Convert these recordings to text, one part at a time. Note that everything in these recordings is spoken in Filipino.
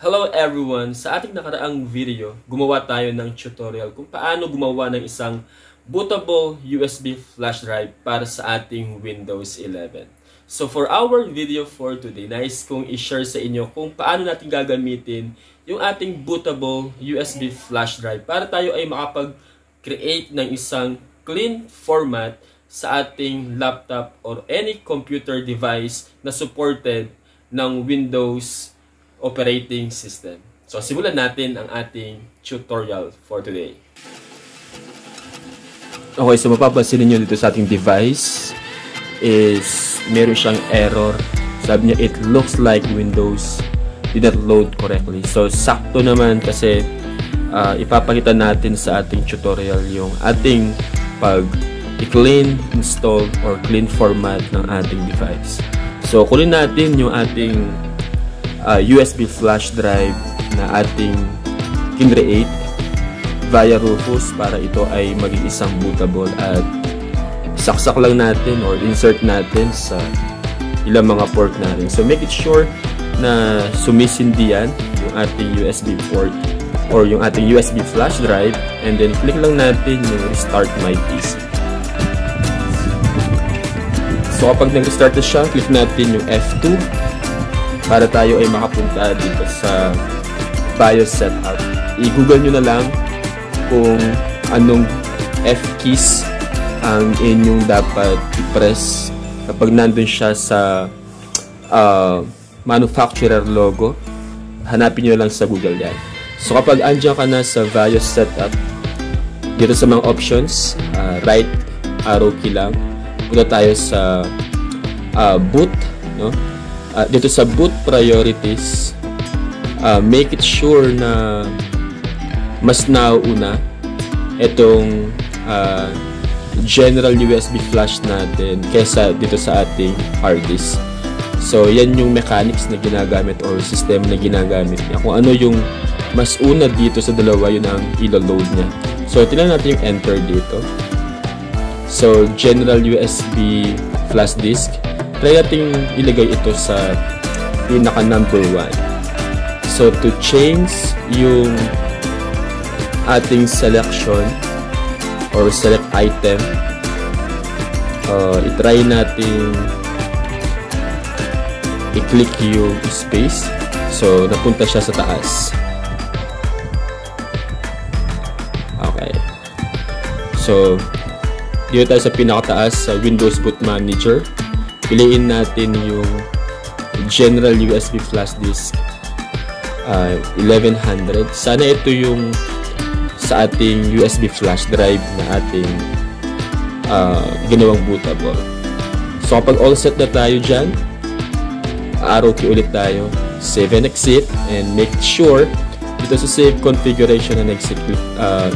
Hello everyone! Sa ating nakaraang video, gumawa tayo ng tutorial kung paano gumawa ng isang bootable USB flash drive para sa ating Windows 11. So for our video for today, nais kong i-share sa inyo kung paano natin gagamitin yung ating bootable USB flash drive para tayo ay makapag-create ng isang clean format sa ating laptop or any computer device na supported ng Windows operating system. So, simulan natin ang ating tutorial for today. Okay, so mapapansin niyo dito sa ating device is meron siyang error. Sabi niya, it looks like Windows did not load correctly. So, sakto naman kasi ipapakita natin sa ating tutorial yung ating pag-clean, install, or clean format ng ating device. So, kunin natin yung ating USB flash drive na ating kinreate via Rufus para ito ay maging isang bootable at saksak lang natin or insert natin sa ilang mga port natin. So make it sure na sumisindi yan yung ating USB port or yung ating USB flash drive, and then click lang natin yung restart my PC. So kapag nag-restart na siya, click natin yung F2 para tayo ay makapunta dito sa BIOS setup. I-google nyo na lang kung anong F keys ang inyong dapat i-press kapag nandun siya sa manufacturer logo. Hanapin nyo lang sa Google yan. So kapag andyan ka na sa BIOS setup, dito sa mga options, right arrow key lang, punta tayo sa boot, no? Dito sa boot priorities, make it sure na mas nauna itong general USB flash natin kesa dito sa ating hard disk. So yan yung mechanics na ginagamit or system na ginagamit niya. Kung ano yung mas una dito sa dalawa, yun ang ilo-load niya. So tingnan natin yung enter dito. So general USB flash disk, try natin ilagay ito sa pinaka number 1. So to change yung ating selection or select item, i-try natin i-click yung space. So napunta siya sa taas. Okay. So dito tayo sa pinakataas sa Windows Boot Manager. Piliin natin yung general USB flash disk 1100. Sana ito yung sa ating USB flash drive na ating ginawang bootable. So kapag all set na tayo dyan, arrow key ulit tayo, save and exit, and make sure dito sa save configuration and execute,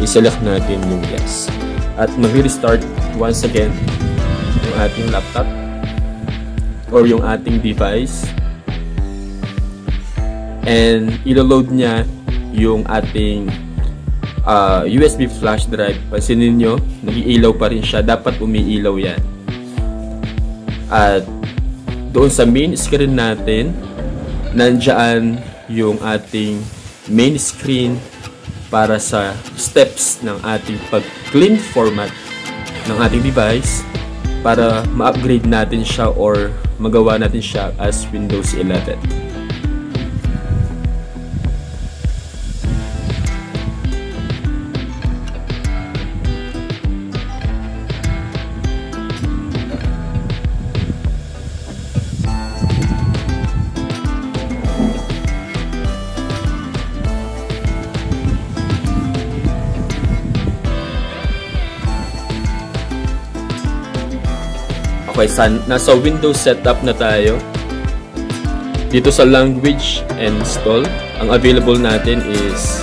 iselect natin yung yes. At mag-restart once again yung ating laptop or yung ating device, and ilo-load niya yung ating USB flash drive. Pansinin nyo, nag-iilaw pa rin siya. Dapat umiilaw yan. At doon sa main screen natin, nandyan yung ating main screen para sa steps ng ating pag-clean format ng ating device para ma-upgrade natin siya or magawa natin siya as Windows 11. Okay, nasa Windows setup na tayo. Dito sa language and install, ang available natin is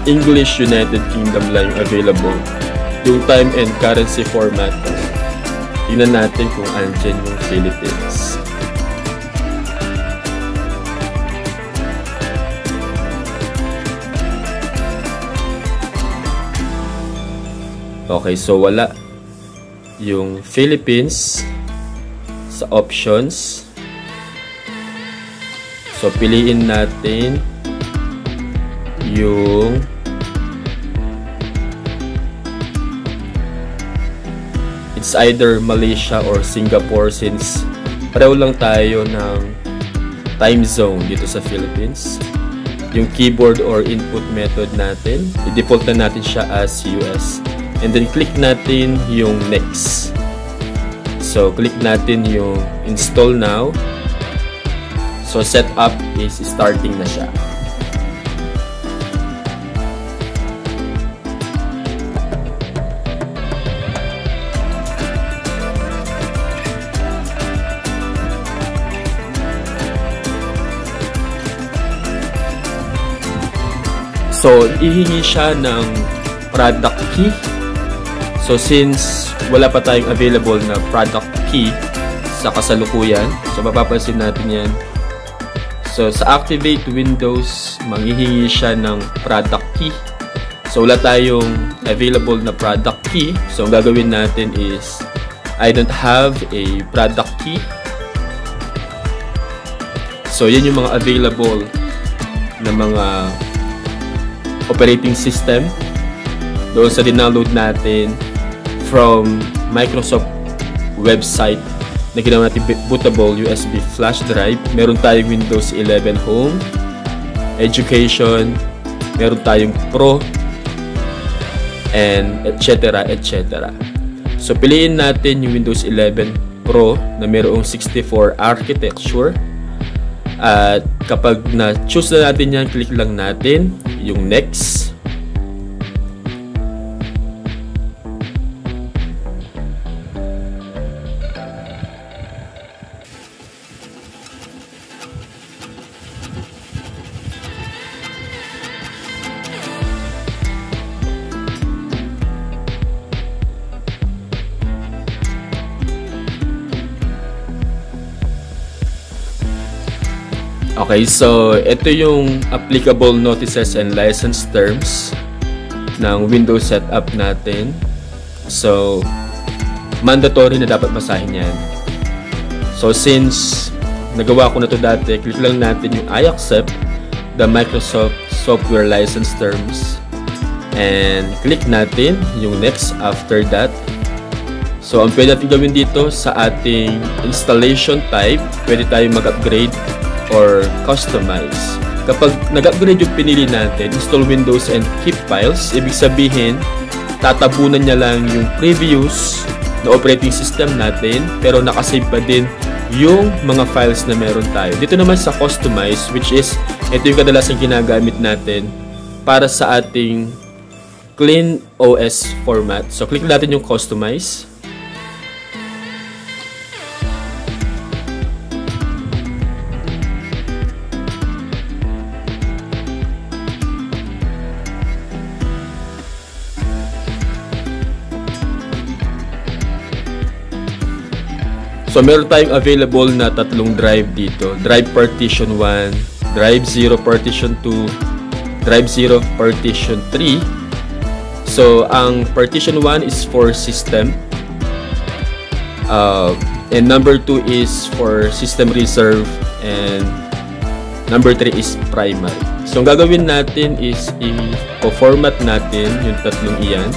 English United Kingdom lang yung available. Yung time and currency format, tingnan natin kung andyan yung Philippines. Okay, so wala yung Philippines sa options. So So, piliin natin yung it's either Malaysia or Singapore since pareho lang tayo ng time zone dito sa Philippines. Yung keyboard or input method natin, i-default na natin siya as US. And then click natin yung next. So click natin yung install now. So setup is starting na siya. So, ihingi siya ng product key. So, since wala pa tayong available na product key sa kasalukuyan, so mapapansin natin yan. So, sa Activate Windows, manghihingi siya ng product key. So, wala tayong available na product key. So, ang gagawin natin is, I don't have a product key. So, yan yung mga available na mga operating system doon sa dinownload natin from Microsoft website na ginawa natin bootable USB flash drive. Meron tayong Windows 11 Home, Education, meron tayong Pro, and etc. etc. So piliin natin yung Windows 11 Pro na mayroong 64 architecture. At kapag na-choose na natin yan, click lang natin yung next. Okay, so ito yung applicable notices and license terms ng Windows setup natin. So, mandatory na dapat basahin yan. So, since nagawa ko na to dati, click lang natin yung I accept the Microsoft software license terms and click natin yung next after that. So, ang pwede natin gawin dito sa ating installation type, pwede tayo mag-upgrade or customize. Kapag nag-upgrade yung pinili natin, install Windows and keep files, ibig sabihin, tatabunan niya lang yung previous na operating system natin, pero nakasave pa din yung mga files na meron tayo. Dito naman sa customize, which is, ito yung kadalasan ginagamit natin para sa ating clean OS format. So, click natin yung customize. So, meron tayong available na tatlong drive dito. Drive Partition 1, Drive 0 Partition 2, Drive 0 Partition 3. So, ang Partition 1 is for system. And number 2 is for system reserve. And number 3 is primary. So, ang gagawin natin is i-format natin yung tatlong iyan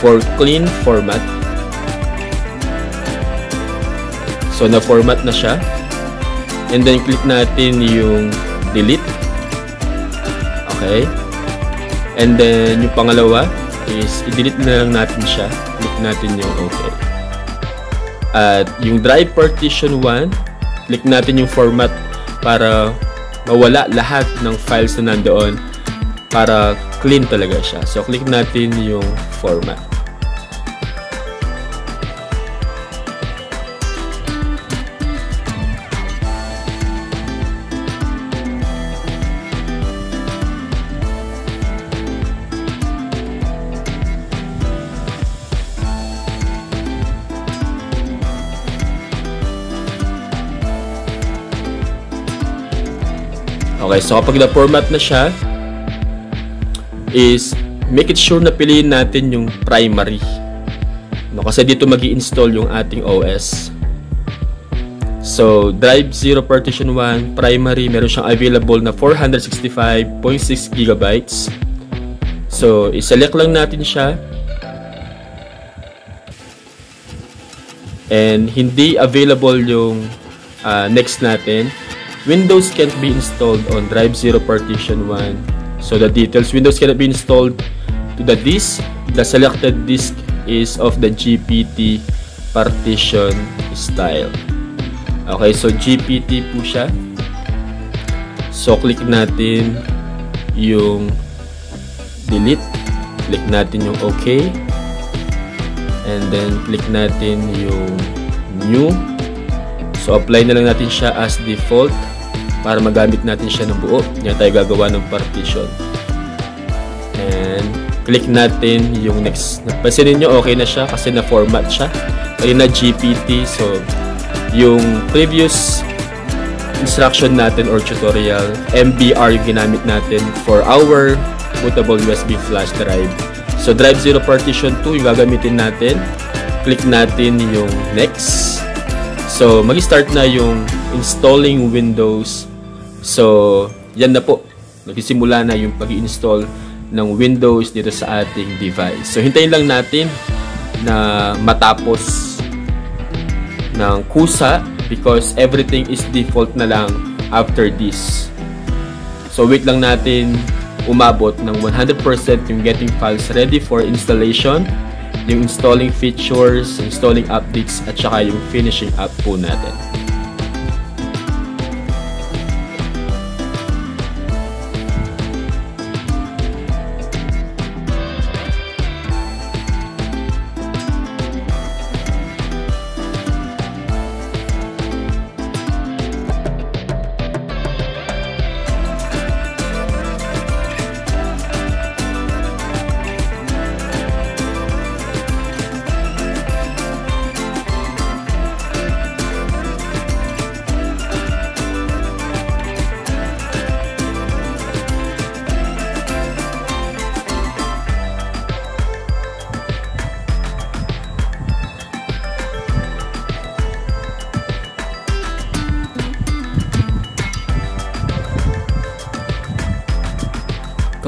for clean format. So, na-format na siya. And then, click natin yung delete. Okay. And then, yung pangalawa is i-delete na lang natin siya. Click natin yung okay. At yung Drive Partition 1, click natin yung format para mawala lahat ng files na nandoon para clean talaga siya. So, click natin yung format. Okay, so kapag na-format na siya, is make it sure na piliin natin yung primary. No, kasi dito magi-install yung ating OS. So, Drive Zero Partition 1, primary, meron siyang available na 465.6 gigabytes. So, iselect lang natin siya. And hindi available yung next natin. Windows can't be installed on Drive Zero Partition 1. So, the details, Windows cannot be installed to the disk. The selected disk is of the GPT partition style. Okay, so GPT po siya. So, click natin yung delete. Click natin yung OK. And then, click natin yung new. So, apply na lang natin siya as default para magamit natin siya ng buo. Yan tayo gagawa ng partition. And, click natin yung next. Napansinin nyo, okay na siya kasi na-format siya. Kaya na GPT. So, yung previous instruction natin or tutorial, MBR yung ginamit natin for our bootable USB flash drive. So, Drive Zero Partition 2 yung gagamitin natin. Click natin yung next. So, mag-start na yung installing Windows. So, yan na po. Nagsisimula na yung pag-install ng Windows dito sa ating device. So, hintayin lang natin na matapos ng kusa because everything is default na lang after this. So, wait lang natin umabot ng 100% yung getting files ready for installation, yung installing features, installing updates, at saka yung finishing up po natin.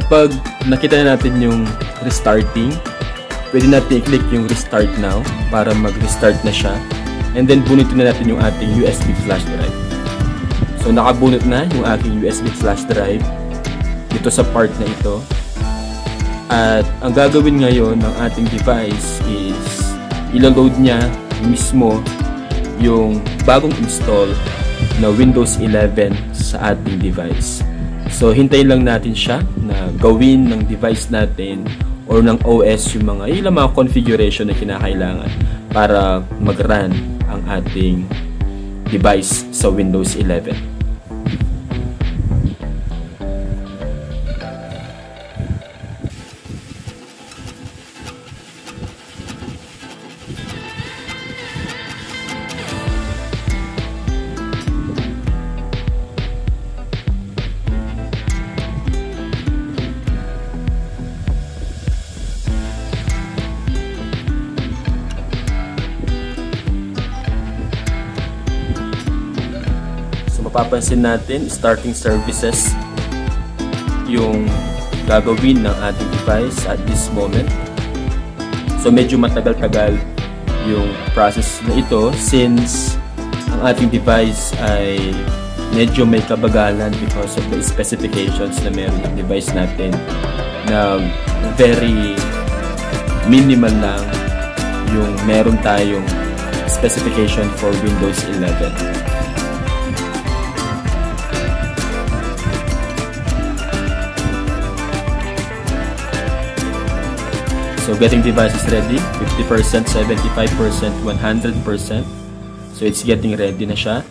Kapag nakita na natin yung restarting, pwede natin i-click yung restart now para mag-restart na siya. And then bunutin na natin yung ating USB flash drive. So nakabunot na yung aking USB flash drive dito sa part na ito. At ang gagawin ngayon ng ating device is ilo-load niya mismo yung bagong install na Windows 11 sa ating device. So, hintayin lang natin siya na gawin ng device natin or ng OS yung mga ilang mga configuration na kinakailangan para mag-run ang ating device sa Windows 11. Mapapansin natin, starting services yung gagawin ng ating device at this moment. So medyo matagal-tagal yung process na ito since ang ating device ay medyo may kabagalan because of the specifications na meron ng device natin na very minimal lang yung meron tayong specification for Windows 11. So getting devices ready, 50%, 75%, 100%. So it's getting ready na siya.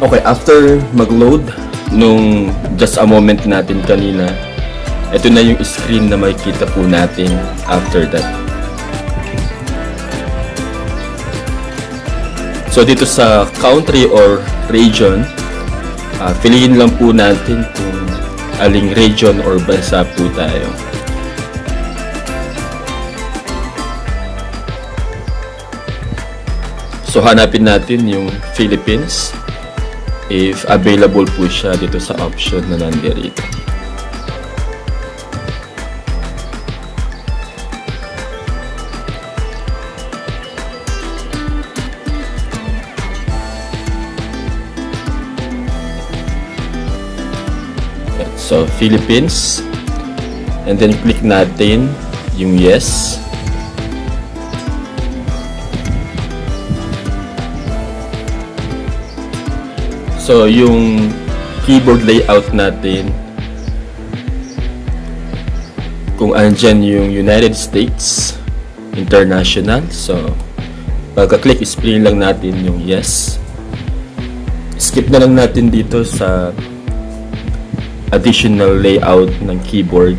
Okay, after mag-load nung just a moment natin kanina, ito na yung screen na makikita po natin after that. So dito sa country or region, piliin lang po natin kung aling region or bansa po tayo. So hanapin natin yung Philippines if available po siya dito sa option na nandirito. So Philippines, and then click natin yung yes. So, yung keyboard layout natin, kung andyan yung United States, International. So, pagka-click, spin lang natin yung yes. Skip na lang natin dito sa additional layout ng keyboard.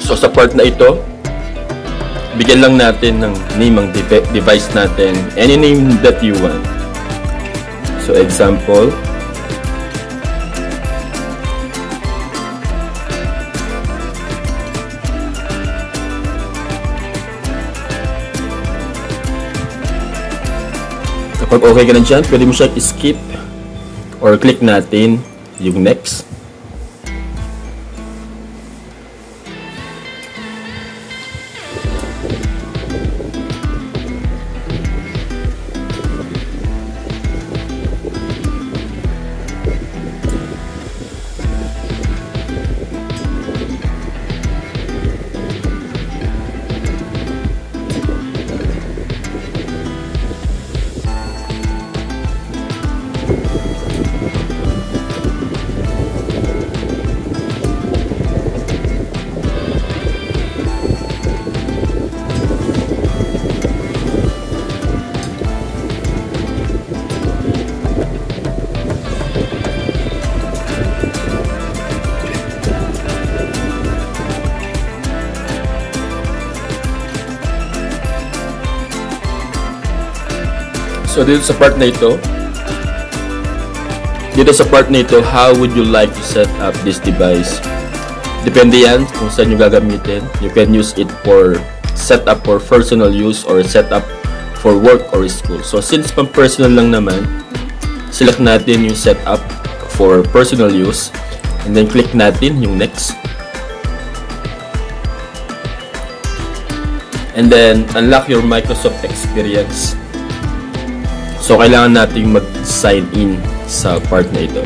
So sa part na ito, bigyan lang natin ng name ang device natin, any name that you want. So example, kapag okay ka na dyan, pwede mo siya skip or click natin yung next. So dito sa part na ito, how would you like to set up this device? Depende yan kung saan nyo gagamitin. You can use it for setup for personal use or setup for work or school. So since pang personal lang naman, select natin yung setup for personal use and then click natin yung next. And then unlock your Microsoft experience. So, kailangan nating mag-sign in sa part na ito.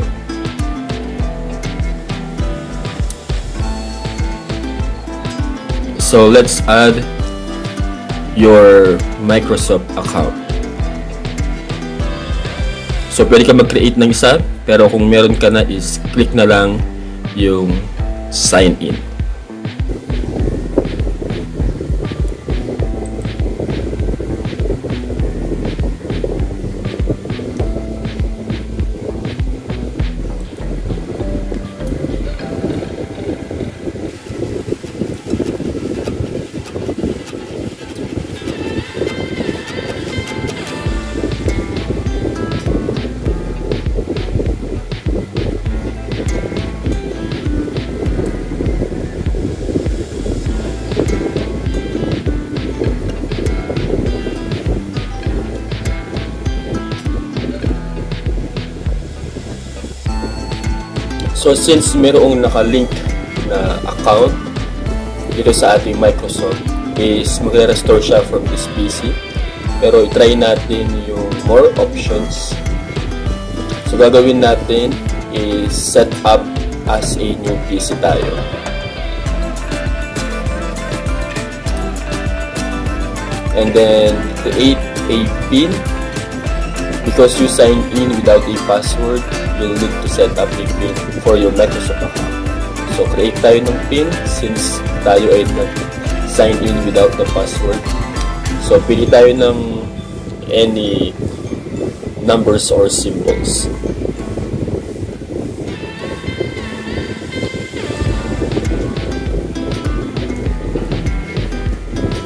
So, let's add your Microsoft account. So, pwede ka mag-create ng isa, pero kung meron ka na is click na lang yung sign in. So since mayroong nakalink na account dito sa ating Microsoft, is magre-restore siya from this PC. Pero i-try natin yung more options. So gagawin natin is set up as a new PC tayo. And then create a PIN. Because you sign in without a password, you'll need to set up a PIN for your Microsoft account. So create tayo ng PIN since tayo ay nag-sign in without the password. So pili tayo ng any numbers or symbols.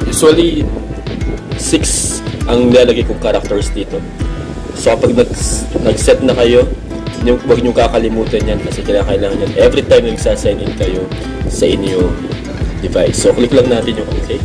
Usually 6 ang nilalagay kong characters dito. So kapag nag-set na kayo, huwag nyo kakalimutan yan kasi kailangan yan every time nagsasign in kayo sa inyong device. So click lang natin yung OK.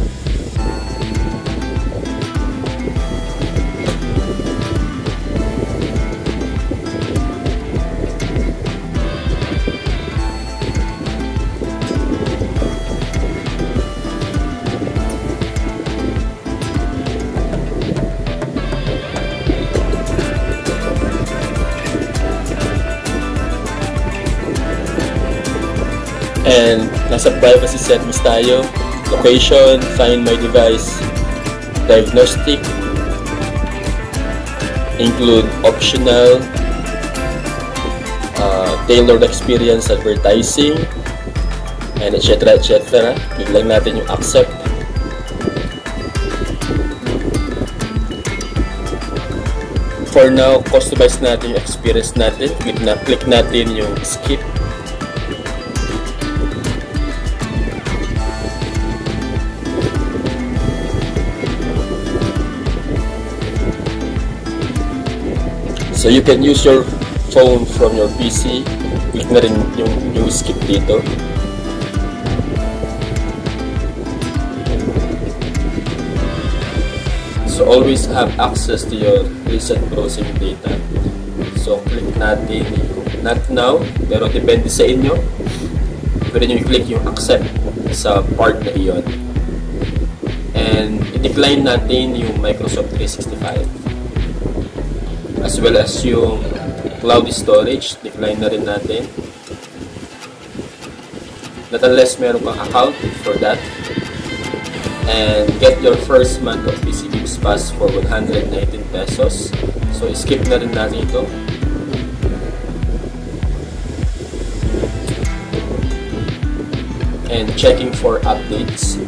And nasa privacy settings tayo, location, find my device, diagnostic, include optional, tailored experience advertising, and etc. etc. Click lang natin yung accept. For now, customize natin yung experience natin. Click natin yung skip. So you can use your phone from your PC. Click na rin yung skip dito. So always have access to your recent browsing data. So click natin yung not now, pero depende sa inyo. Pwede nyo i-click yung accept sa part na iyon. And i-decline natin yung Microsoft 365. As well as yung cloud storage, decline na rin natin. Not unless meron kang account for that. And get your first month of PC Games Pass for 119 pesos. So skip na rin natin ito. And checking for updates.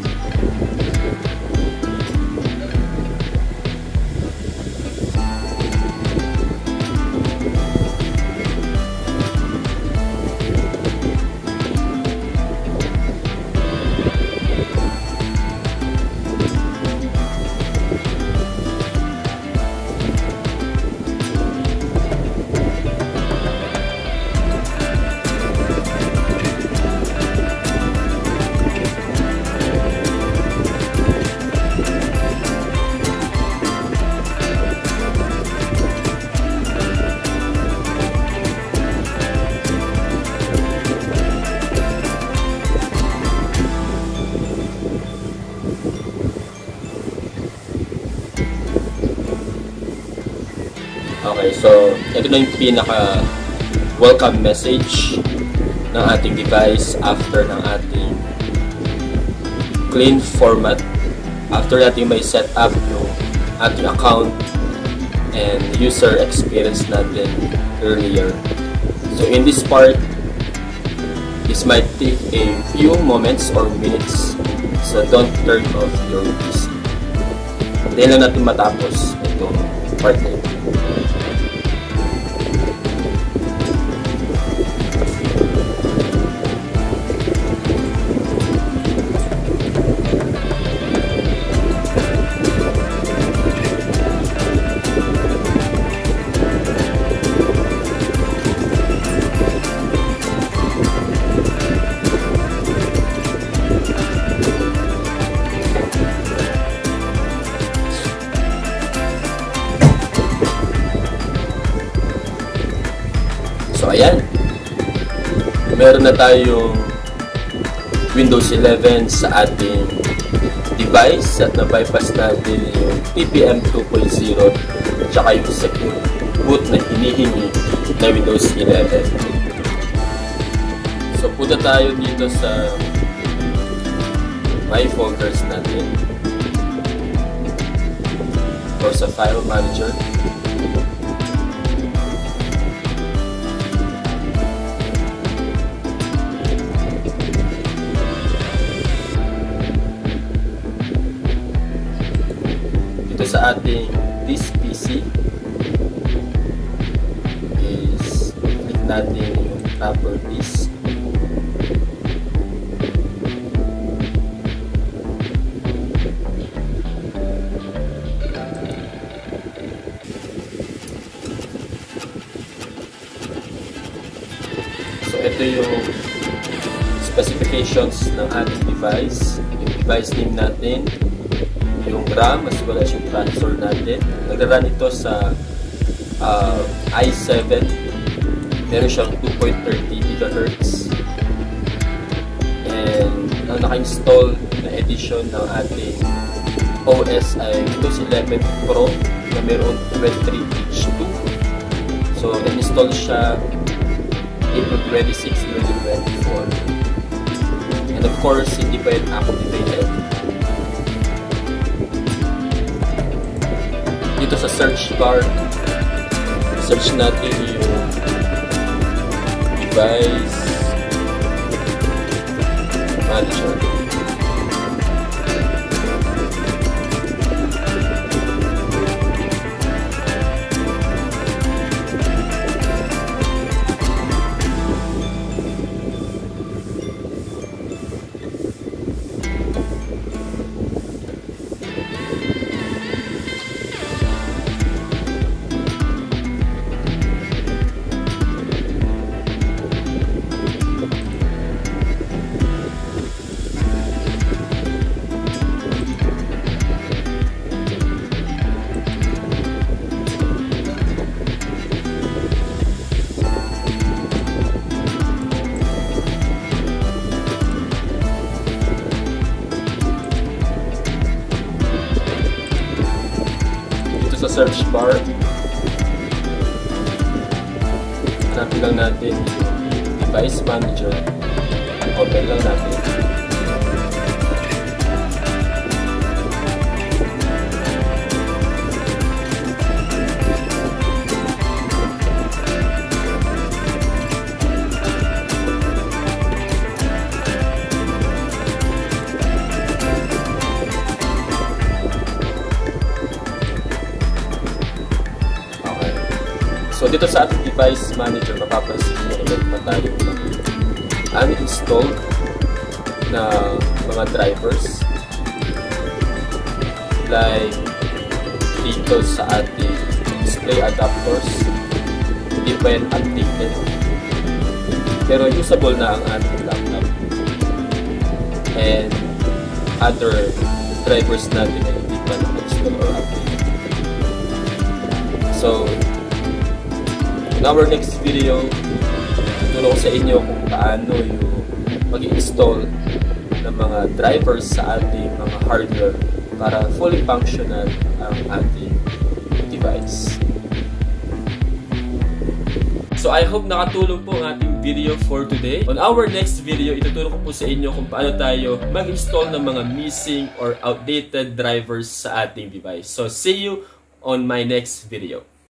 Okay, so ito na yung pinaka welcome message ng ating device after ng ating clean format. After natin may set up yung ating account and user experience natin earlier. So in this part, this might take a few moments or minutes. So don't turn off your PC. Hindi lang natin matapos itong part na ito. So ayan, meron na tayong Windows 11 sa ating device at na-bypass natin yung TPM 2.0 tsaka yung secure boot na hinihingi na Windows 11. So punta tayo dito sa My Folders natin or sa File Manager. Sa ating this PC is click natin yung properties. So ito yung specifications ng ating device, yung device name natin, yung RAM as well as yung processor natin. Nagra-run ito sa i7. Meron siyang 2.30 GHz. And ang naka-install na edition ng ating OS ay Windows 11 Pro na meron 23H2. So, in-install siya April 26, 2024. And of course, hindi pa yun activated. Dito sa search bar, search natin yung device manager. Sa search bar, hanapin lang natin yung device manager, open lang natin. So dito sa ating device manager, mapapansin nyo ulit na tayo uninstall na mga drivers like dito sa ating display adapters, hindi pa yan updated pero usable na ang ating laptop, and other drivers natin ay hindi pa na-install or updated. So in our next video, tutulong ko sa inyo kung paano yung mag-install ng mga drivers sa ating mga hardware para fully functional ang ating device. So I hope nakatulong po ang ating video for today. On our next video, ituturo ko po sa inyo kung paano tayo mag-install ng mga missing or outdated drivers sa ating device. So see you on my next video.